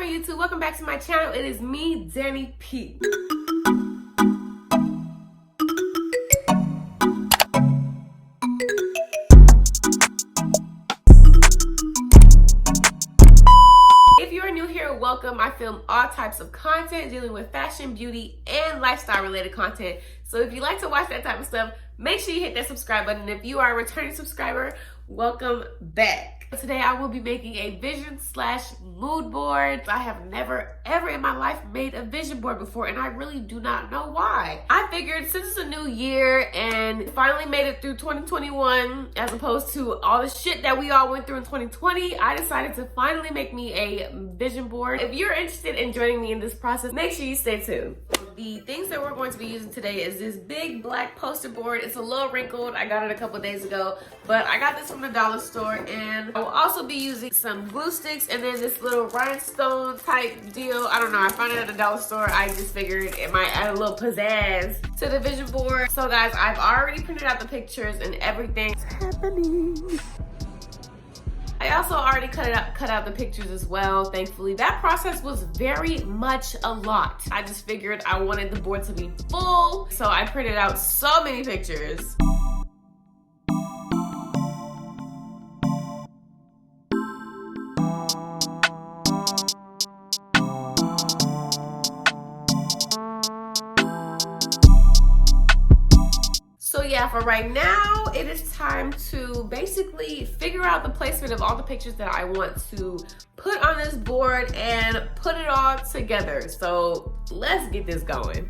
poppin' YouTube? Welcome back to my channel. It is me, Danny P. If you are new here, welcome. I film all types of content dealing with fashion, beauty, and lifestyle related content. So if you like to watch that type of stuff, make sure you hit that subscribe button. If you are a returning subscriber, welcome back. Today I will be making a vision / mood board. I have never ever in my life made a vision board before, and I really do not know why. I figured since it's a new year and finally made it through 2021 as opposed to all the shit that we all went through in 2020, I decided to finally make me a vision board. If you're interested in joining me in this process, make sure you stay tuned. The things that we're going to be using today is this big black poster board. It's a little wrinkled. I got it a couple days ago, but I got this from the dollar store, and I will also be using some glue sticks and then this little rhinestone type deal. I don't know, I found it at the dollar store. I just figured it might add a little pizzazz to the vision board. So guys, I've already printed out the pictures and everything's happening. I also already cut out the pictures as well, thankfully. That process was very much a lot. I just figured I wanted the board to be full, so I printed out so many pictures. So yeah, for right now, it is time to basically figure out the placement of all the pictures that I want to put on this board and put it all together. So let's get this going.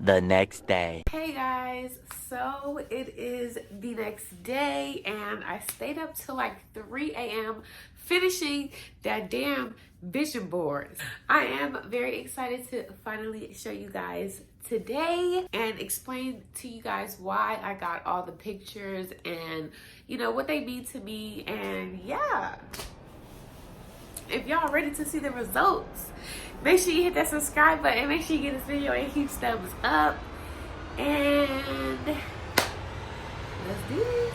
The next day. Hey guys, so it is the next day and I stayed up till like 3 a.m. finishing that damn vision board. I am very excited to finally show you guys today and explain to you guys why I got all the pictures and you know what they mean to me. And yeah, if y'all ready to see the results, make sure you hit that subscribe button, make sure you give this video a huge thumbs up, and let's do this.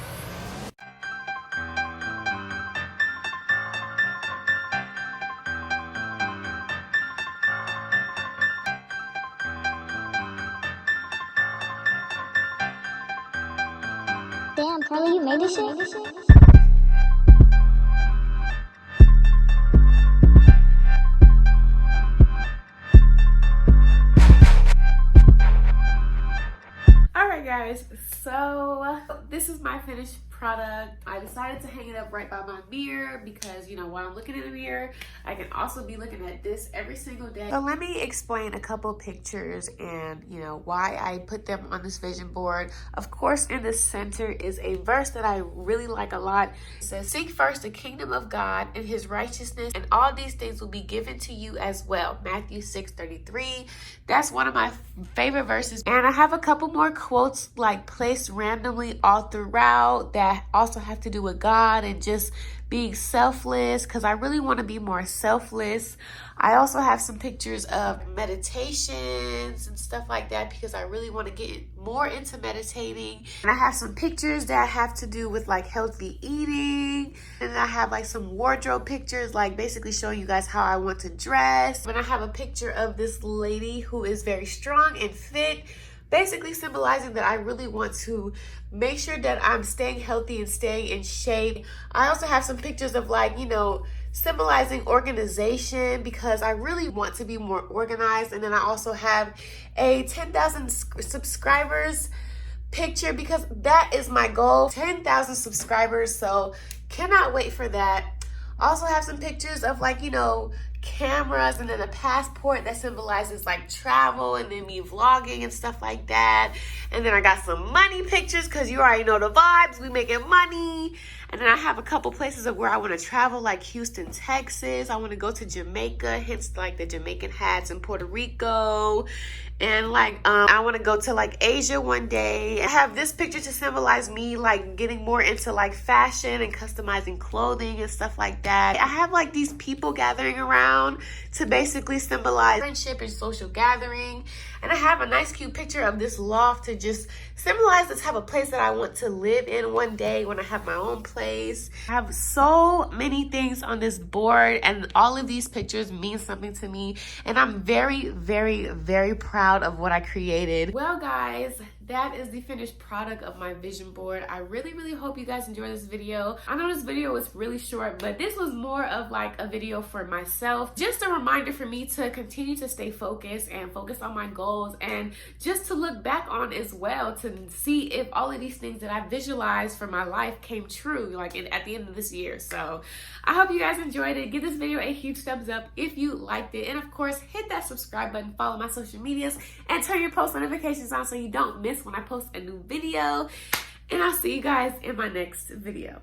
Damn, Carly, you made this shit? Guys, so this is my finished product. I decided to hang it up right by my mirror because, you know, while I'm looking in the mirror, I can also be looking at this every single day. So let me explain a couple pictures and, you know, why I put them on this vision board. Of course, in the center is a verse that I really like a lot. It says, "Seek first the kingdom of God and his righteousness, and all these things will be given to you as well." Matthew 6:33. That's one of my favorite verses. And I have a couple more quotes like placed randomly all throughout that also have to do with God and just being selfless, because I really want to be more selfless. I also have some pictures of meditations and stuff like that because I really want to get more into meditating. And I have some pictures that have to do with like healthy eating. And I have like some wardrobe pictures, like basically showing you guys how I want to dress. And I have a picture of this lady who is very strong and fit, basically symbolizing that I really want to make sure that I'm staying healthy and staying in shape. I also have some pictures of like, you know, symbolizing organization because I really want to be more organized. And then I also have a 10,000 subscribers picture because that is my goal, 10,000 subscribers. So cannot wait for that. Also have some pictures of like, you know, cameras and then a passport that symbolizes like travel and then me vlogging and stuff like that. And then I got some money pictures because you already know the vibes. We making money. And then I have a couple places of where I want to travel, like Houston, Texas. I want to go to Jamaica, hence like the Jamaican hats, in Puerto Rico. And like I want to go to like Asia one day. I have this picture to symbolize me like getting more into like fashion and customizing clothing and stuff like that. I have like these people gathering around to basically symbolize friendship and social gathering. And I have a nice cute picture of this loft to just symbolize the type of place that I want to live in one day when I have my own place. I have so many things on this board, and all of these pictures mean something to me, and I'm very, very, very proud of what I created. Well guys, that is the finished product of my vision board. I really, really hope you guys enjoyed this video. I know this video was really short, but this was more of like a video for myself. Just a reminder for me to continue to stay focused and focus on my goals, and just to look back on as well to see if all of these things that I visualized for my life came true, like at the end of this year. So I hope you guys enjoyed it. Give this video a huge thumbs up if you liked it. And of course, hit that subscribe button, follow my social medias, and turn your post notifications on so you don't miss when I post a new video. And I'll see you guys in my next video.